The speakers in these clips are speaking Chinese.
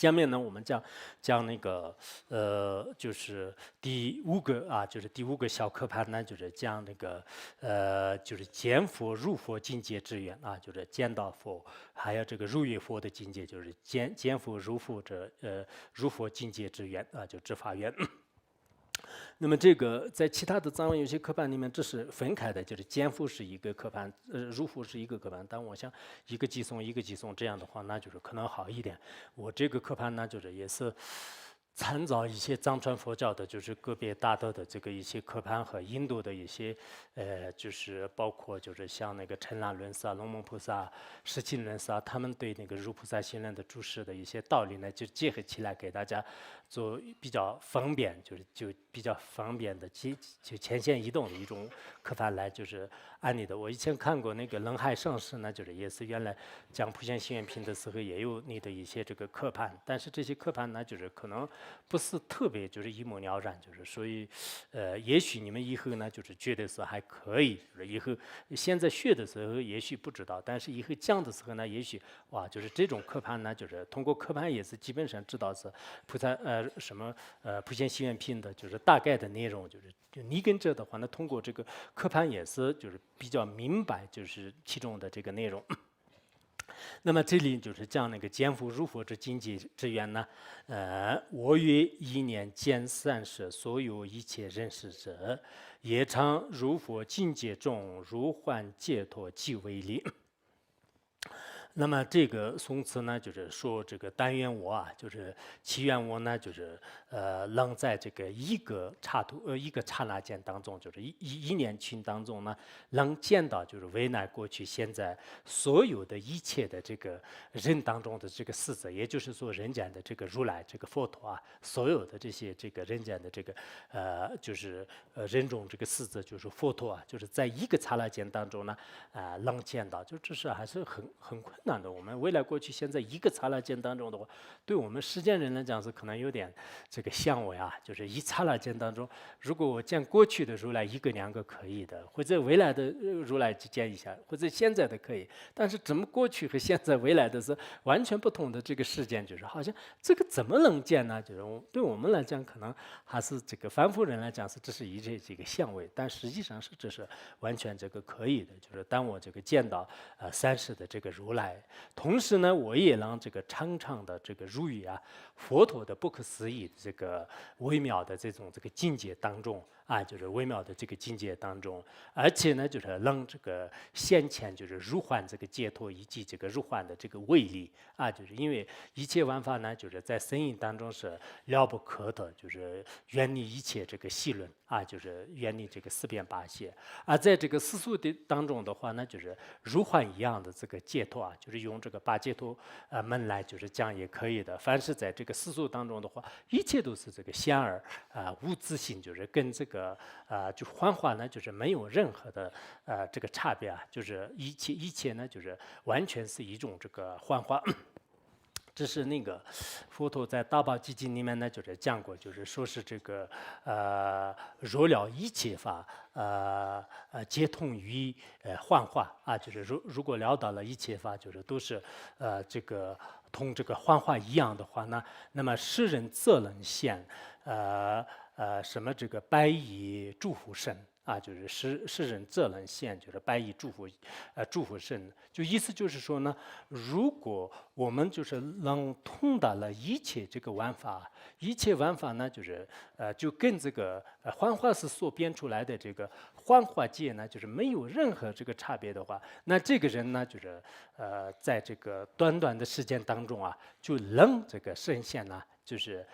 下面呢，我们讲那个就是第五个啊，就是第五个小课盘呢，就是讲那个就是见佛入佛境界之缘啊，就是见到佛，还有这个入于佛的境界，就是见佛入佛入佛境界之缘啊，就知法缘。那么这个在其他的藏文有些课盘里面，这是分开的，就是见佛是一个课盘，入佛是一个课盘。但我想一个寄送一个寄送，这样的话，那就是可能好一点。我这个课盘呢，就是也是参照一些藏传佛教的，就是个别大德的这个一些课盘和印度的一些就是包括就是像那个陈那论萨、龙蒙菩萨、释亲论萨，他们对那个如菩萨行论的注释的一些道理呢，就结合起来给大家做比较方便，就比较方便的就前线移动的一种课盘来就是安利的。我以前看过那个冷海上师呢，就是也是原来讲普贤行愿品的时候也有你的一些这个课盘，但是这些课盘呢，就是可能不是特别就是一目了然，就是所以也许你们以后呢，就是觉得是还可以，就是以后现在学的时候也许不知道，但是以后讲的时候呢，也许哇，就是这种课盘呢，就是通过课盘也是基本上知道是菩萨什么普贤行愿品的，就是大概的内容，就你跟着的话呢，通过这个课盘也是就是比较明白，就是其中的这个内容。那么这里就是讲那个见佛入佛之境界之缘呢，我曰一念见三世所有一切认识者，也常入佛境界中，如幻解脱即为理。那么这个宋词呢，就是说这个但愿我啊，就是祈愿我呢，就是能在这个一个刹那间当中，就是一念群当中呢，能见到就是未来过去现在所有的一切的这个人当中的这个四者，也就是说人间的这个如来这个佛陀啊，所有的这些这个人间的这个就是人中这个四者就是佛陀啊，就是在一个刹那间当中呢，能见到，就这是还是很困难的。我们未来过去现在一个刹那间当中的话，对我们世间人来讲是可能有点这个相违啊，就是一刹那间当中，如果我见过去的如来一个两个可以的，或者未来的如来就见一下，或者现在的可以，但是怎么过去和现在未来的是完全不同的这个事件，就是好像这个怎么能见呢？就是对我们来讲，可能还是这个凡夫人来讲是这是一这个相位，但实际上是这是完全这个可以的。就是当我这个见到三世的这个如来，同时呢，我也让这个常常的这个入于佛陀的不可思议这个微妙的这种这个境界当中啊，就是微妙的这个境界当中，而且呢，就是让这个先前就是如幻这个解脱以及这个如幻的这个威力啊，就是因为一切万法呢，就是在生命当中是了不可的，就是远离一切这个细论啊，就是远离这个四边八邪。而在这个世俗的当中的话呢，就是如幻一样的这个解脱啊，就是用这个八解脱门来就是讲也可以的。凡是在这个世俗当中的话，一切都是这个显而无自性，就是跟这个就幻化呢，就是没有任何的这个差别啊，就是一切呢，就是完全是一种这个幻化。这是那个佛陀在《大宝积经》里面呢，就是讲过，就是说是这个若了一切法，皆通于幻化啊，就是如果了到了一切法，就是都是这个同这个幻化一样的话呢，那么世人则能现什么这个百亿祝福身。啊，就是世人则能现，就是百亿祝福身，就意思就是说呢，如果我们就是能通达了一切这个万法，一切万法呢，就是就跟这个幻化是所编出来的这个幻化界呢，就是没有任何这个差别的话，那这个人呢，就是在这个短短的时间当中啊，就能这个实现呢。就是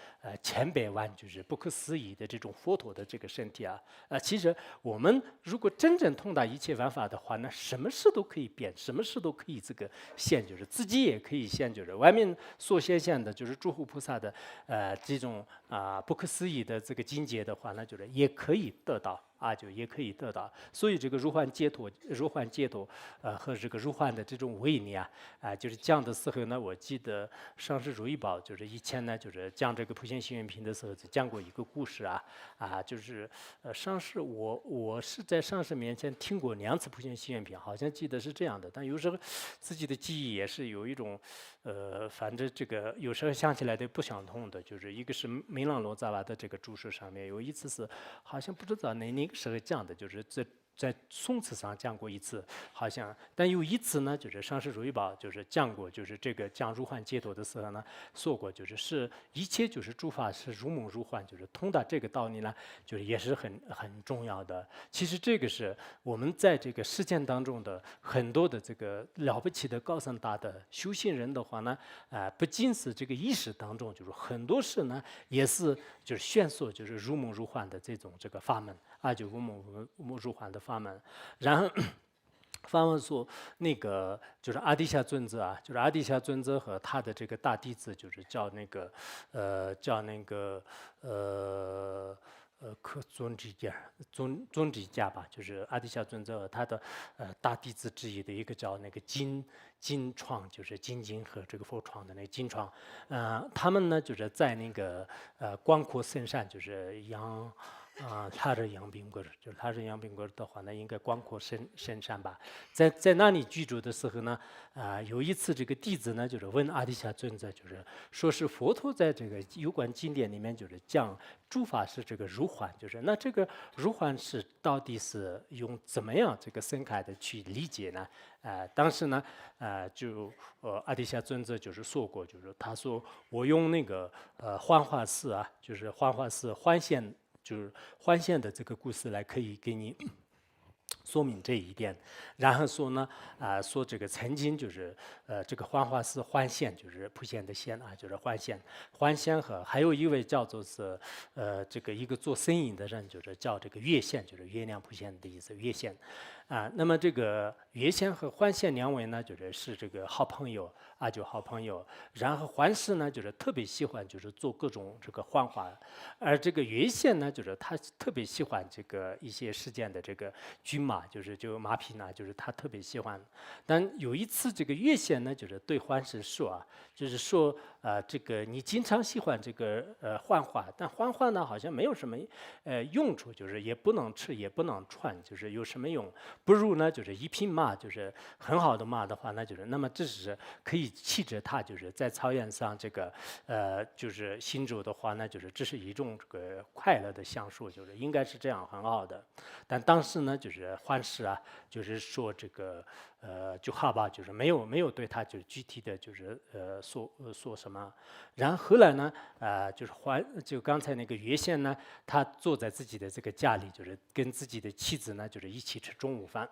千百万就是不可思议的这种佛陀的这个身体啊，其实我们如果真正通达一切万法的话，那什么事都可以变，什么事都可以这个现，就是自己也可以现，就是外面所现的，就是诸佛菩萨的这种不可思议的这个境界的话，那就是也可以得到啊，就也可以得到。所以这个如幻解脱，和这个如幻的这种威力就是讲的时候呢，我记得上师如意宝就是以前呢，就是讲这个普贤行愿品的时候，就讲过一个故事就是上师我是在上师面前听过2次普贤行愿品，好像记得是这样的，但有时候自己的记忆也是有一种反正这个有时候想起来的不相同的，就是一个是梅朗罗扎瓦的这个注释上面有一次是好像不知道哪个时候讲的，就是在宋词上讲过一次，好像，但有一次呢，就是上师如意宝就是讲过，就是这个讲如幻解脱的时候呢，说过就是一切就是诸法是如梦如幻，就是通达这个道理呢，就是也是很重要的。其实这个是我们在这个实践当中的很多的这个了不起的高僧大德修行人的话呢，不仅是这个意识当中，就是很多事呢也是就是炫烁就是如梦如幻的这个法门。就如梦如幻的法门，然后法门说那个就是阿底峡尊者就是阿底峡尊者和他的这个大弟子就是叫那个可尊智家吧，就是阿底峡尊者和他的大弟子之一的一个叫那个金创，就是金经和这个佛创的那个金创，他们呢就是在那个广阔深山，就是他是杨宾国，就是他是杨宾国的话呢，应该广阔深山吧。在那里居住的时候呢，有一次这个弟子呢，就是问阿底峡尊者，就是说是佛陀在这个有关经典里面就是讲诸法是这个如幻，就是那这个如幻是到底是用怎么样这个深刻的去理解呢？当时呢，阿底峡尊者就是说过，就是他说我用那个幻化寺就是幻化寺幻现。就是幻现的这个故事来可以给你说明这一点，然后说呢，说这个曾经就是这个幻化寺幻现就是普贤的现就是幻现和还有一位叫做是这个一个做生意的人，就是叫这个月现，就是月亮普贤的意思，月现。那么这个月现和幻现2位呢，是这个好朋友就好朋友。然后幻师呢，就是特别喜欢就是做各种这个幻化，而这个月现呢，就是他特别喜欢这个一些世间的这个骏马，就马匹呢，就是他特别喜欢。但有一次这个月现呢，就是对幻师说就是说这个你经常喜欢这个幻化，但幻化呢好像没有什么用处，就是也不能吃也不能穿，就是有什么用？不如呢，就是一匹马，就是很好的马的话，那么这是可以骑着它，就是在草原上这个就是行走的话呢，就是这是一种这个快乐的享受，就是应该是这样很好的。但当时呢，就是幻师就是说这个就好吧，就是没有对他就是具体的就是说什么。然后后来呢，就刚才那个月现呢，他坐在自己的这个家里，就是跟自己的妻子呢，就是一起吃中午饭。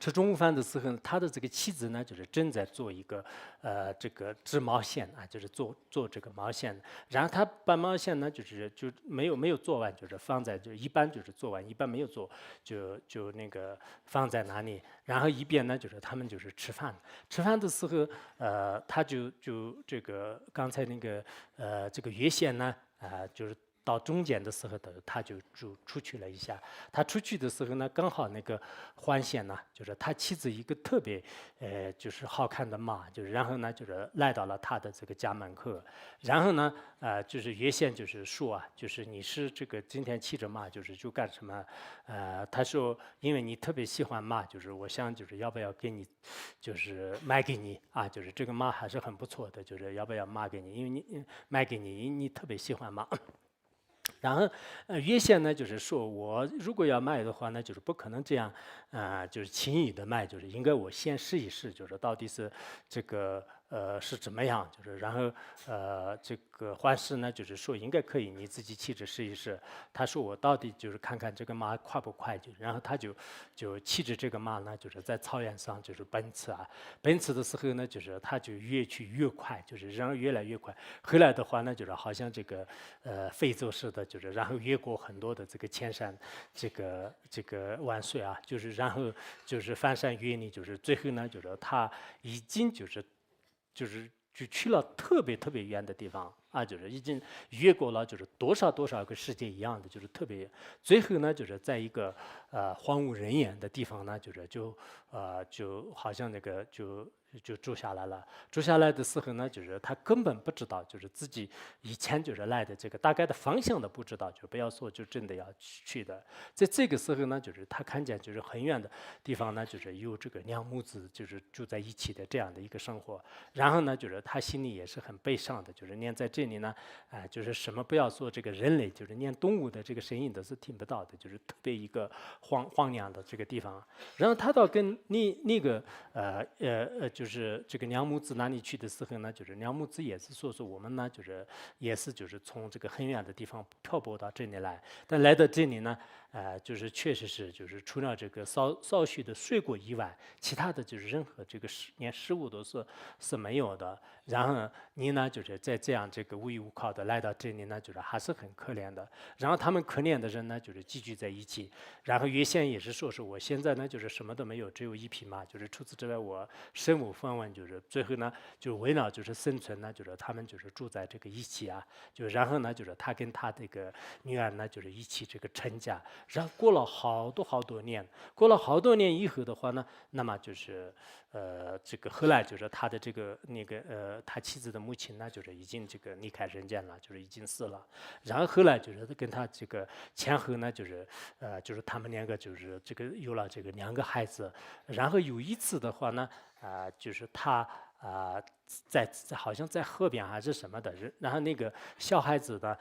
吃中午饭的时候呢，他的这个妻子呢，就是正在做一个这个织毛线就是做这个毛线。然后他把毛线呢，就没有做完，就是放在一般就是做完，一般没有做，就那个放在那里。然后一边呢，就是他们就是吃饭。吃饭的时候，他就这个刚才那个这个月线呢，就是。到中间的时候他就出去了一下。他出去的时候呢，刚好那个幻现呢，就是他妻子一个特别就是好看的马，就是然后呢，就是来到了他的这个家门口。然后呢，就是月现就是说就是你是这个今天骑着马就干什么？他说因为你特别喜欢马，就是我想就是要不要给你，就是卖给你就是这个马还是很不错的，就是要不要卖给你？因为你卖给你特别喜欢马。然后，月现呢，就是说我如果要卖的话，那就是不可能这样，就是轻易的卖，就是应该我先试一试，就是到底是这个是怎么样，就是然后这个幻师呢，就是说应该可以，你自己骑着试一试。他说我到底就是看看这个马快不快，然后他就骑着这个马呢，就是在草原上就是奔驰奔驰的时候呢，就是他就越去越快，就是然后越来越快。后来的话呢，就是好像这个非洲似的，就是然后越过很多的这个千山这个万水就是然后就是翻山越岭，就是最后呢，就是他已经就去了特别远的地方。啊，就是已经越过了就是多少多少个世界一样的，就是特别。最后呢，就是在一个荒无人烟的地方呢，就好像那个就住下来了。住下来的时候呢，就是他根本不知道，就是自己以前就是来的这个大概的方向都不知道，就不要说就真的要去的。在这个时候呢，就是他看见就是很远的地方呢，就是有这个两母子就是住在一起的这样的一个生活。然后呢，就是他心里也是很悲伤的，就是连在这里呢，就是什么不要说这个人类，就是连动物的这个声音都是听不到的，就是特别一个荒凉的这个地方。然后他到跟那个就是这个娘母子那里去的时候呢，就是娘母子也是说我们呢，就是也是就是从这个很远的地方漂泊到这里来，但来到这里呢，就是确实是就是除了这个少许的水果以外，其他的就是任何这个连食物都是没有的。然后你呢，就是在这样这个无依无靠的来到这里呢，就是还是很可怜的。然后他们可怜的人呢，就是聚集在一起。然后原先也是说是我现在呢，就是什么都没有，只有一匹马，就是除此之外我身无分文，就是最后呢，就为了就是生存呢，就是他们就是住在这个一起啊，就然后呢，就是他跟他这个女儿呢，就是一起这个成家。然后过了好多好多年，过了好多年以后的话呢，那么就是这个后来就是他的这个他妻子的母亲呢，就是已经这个离开人间了，就是已经死了。然后后来就是跟他这个前后呢，就是他们两个就是这个有了这个两个孩子。然后有一次的话呢，就是他好像在河边还是什么的，然后那个小孩子呢，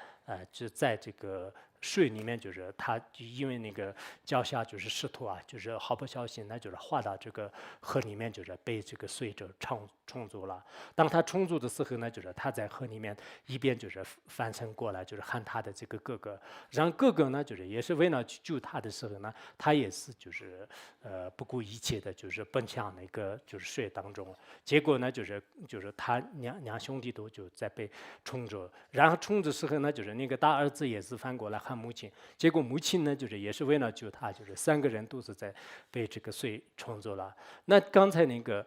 就在这个水里面，就是他就因为那个脚下就是石头啊，就是好不小心呢，就是滑到这个河里面，就是被这个水就冲住了。当他冲住的时候呢，就是他在河里面一边就是翻身过来，就是喊他的这个哥哥，然后哥哥呢，就是也是为了去救他的时候呢，他也是就是不顾一切的，就是奔向那个就是水当中。结果呢，就是他两兄弟都就在被冲着，然后冲的时候呢，就是那个大儿子也是翻过来喊母亲，结果母亲呢，就是也是为了救他，就是三个人都是在被这个水冲走了。那刚才那个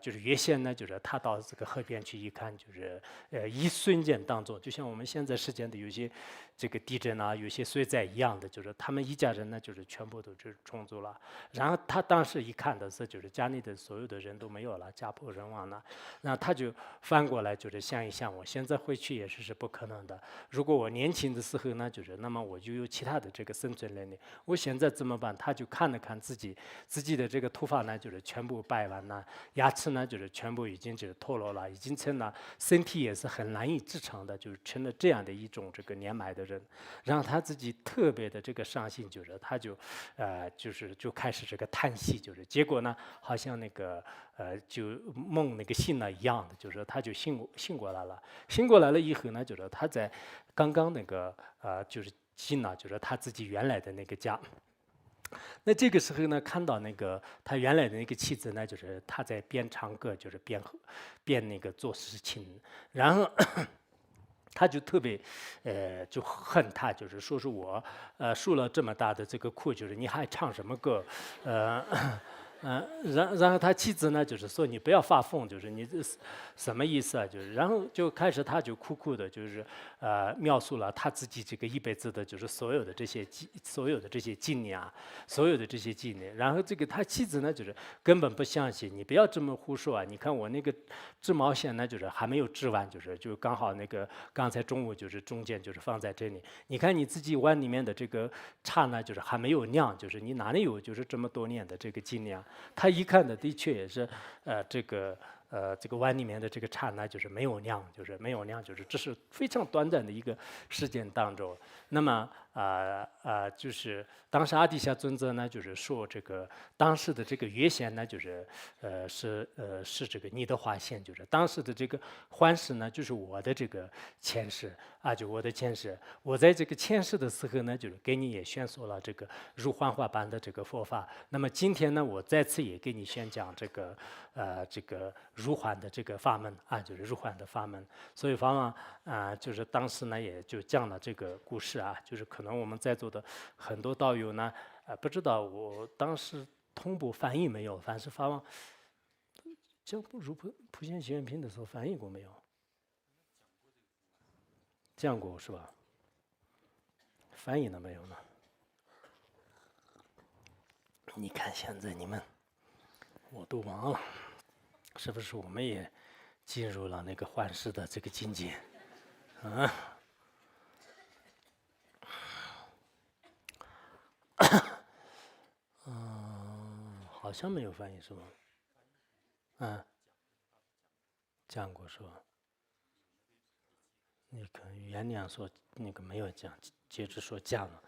就是原先呢，就是他到这个河边去一看，就是一瞬间当中，就像我们现在世间的有些这个地震啊，有些水灾一样的，就是他们一家人呢，就是全部都是冲走了。然后他当时一看的是，就是家里的所有的人都没有了，家破人亡了。然后他就翻过来，就是想一想，我现在回去也是不可能的。如果我年轻的时候呢，就是那么我就有其他的这个生存能力。我现在怎么办？他就看了看自己的这个头发呢，就是全部白完了，牙齿呢就是全部已经就是脱落了，已经成了身体也是很难以支撑的，就是成了这样的一种这个年迈的人。然后他自己特别的这个伤心，就是他就开始这个叹息，就是结果呢，好像那个就梦那个醒了一样的，就是他就醒过来了。醒过来了以后呢，就是他在刚刚那个就是进了就是他自己原来的那个家。那这个时候呢，看到那个他原来的那个妻子呢，就是他在边唱歌，就是边那个做事情，然后他就特别，就恨他，就是说是我，受了这么大的这个苦，就是你还唱什么歌，呃，然后他妻子呢，就是说你不要发疯，就是你这是什么意思啊？就是然后就开始他就苦的，就是描述了他自己这个一辈子的，就是所有的这些经历啊，所有的这些经历。然后这个他妻子呢，就是根本不相信，你不要这么胡说啊！你看我那个织毛线呢，就是还没有织完，就刚好那个刚才中午就是中间就是放在这里。你看你自己碗里面的这个茶呢，就是还没有酿，就是你哪里有就是这么多年的这个经验啊？他一看的确也是，这个碗里面的这个茶呢，就是没有酿，就是这是非常短暂的一个时间当中。那么就是当时阿底峡尊者呢，就是说这个当时的这个月线呢，就是是这个尼德华县，就是当时的这个幻世呢，就是我的这个前世啊，就我的前世。我在这个前世的时候呢，就是给你也宣说了这个如幻化般的这个佛法。那么今天呢，我再次也给你宣讲这个如幻的这个法门啊，就是如幻的法门。所以法王就是当时呢也就讲了这个故事啊，就是可能我们在座的很多道友呢，不知道我当时同步翻译没有，凡是法王讲普贤行愿品的时候翻译过没有？讲过是吧？翻译了没有呢？你看现在你们，我都忘了，是不是我们也进入了那个幻视的这个境界？啊？好像没有翻译是吧？嗯，讲过是吧？你看原谅说那个没有讲，接着说讲了。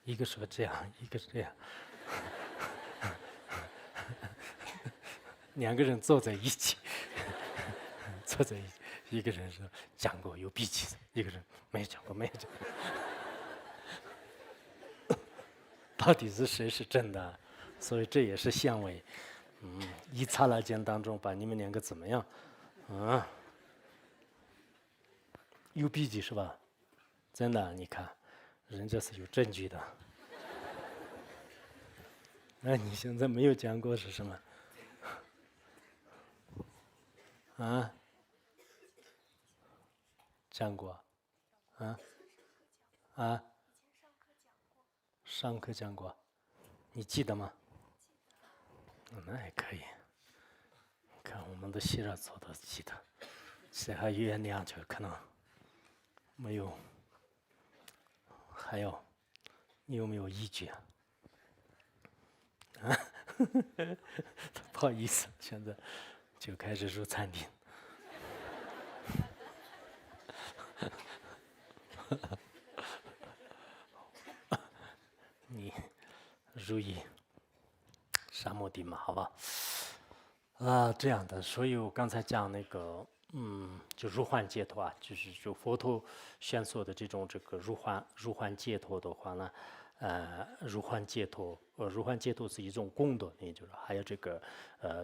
一个说这样，一个是这样，两个人坐在一起，坐在一起，一个人说讲过有笔记，一个人没讲过没有讲过，到底是谁是真的？所以这也是相位。一刹那间当中把你们两个怎么样？啊，有笔记是吧？真的，你看，人家是有证据的。那你现在没有讲过是什么？啊？讲过？啊？啊？上课讲过，你记得吗？那还可以。看我们的希腊做的记得，其他原谅就可能没有。还有，你有没有依据啊？啊？不好意思，现在就开始入餐厅。你如意沙漠地嘛，好吧？这样的，所以我刚才讲那个，就入幻解脱啊，就是就佛陀宣说的这个入幻解脱的话呢，入幻解脱，入幻解脱是一种功德，也就是还有这个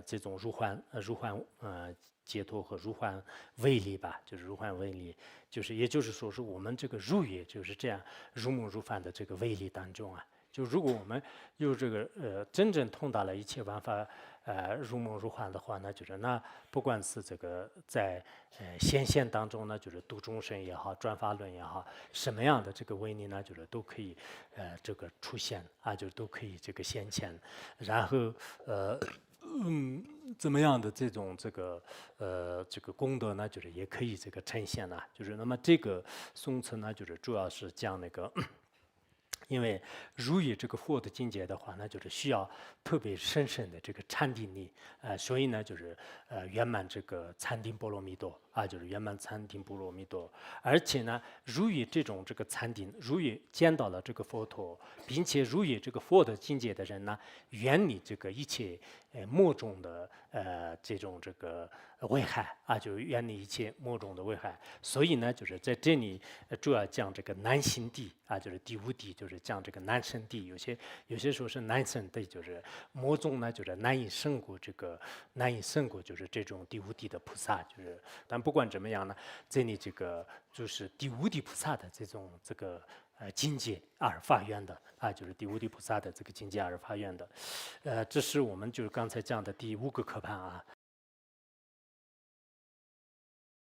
这种入幻解脱和入幻威力吧，就是入幻威力，就是也就是说是我们这个入也就是这样入梦入幻的这个威力当中啊。就如果我们有这个真正通达了一切万法入梦入幻的话呢，就是那不管是这个在显现当中呢，就是度众生也好，转法轮也好，什么样的这个威力呢，就是都可以这个出现啊，就都可以这个显现，然后怎么样的这个功德呢，就是也可以这个呈现呢，就是那么这个颂词呢，就是主要是讲那个。因为入于这个佛的境界的话，那就是需要特别深深的这个禅定力，所以呢，就是圆满这个禅定波罗蜜多啊，就是圆满禅定波罗蜜多。而且呢，入于这个禅定，入于见到了这个佛陀，并且入于这个佛的境界的人呢，远离这个一切魔种的这个危害啊，就远离一切魔种的危害。所以呢，就是在这里主要讲这个难行地啊，就是第五地，就是讲这个难生地。有些说是难生地，就是魔种呢，就是难以胜过就是这种第五地的菩萨。就是但不管怎么样呢，这里这个就是第五地菩萨的这个境界而发愿的啊，就是第五地菩萨的这个境界而发愿的，这是我们就是刚才讲的第5个科判啊。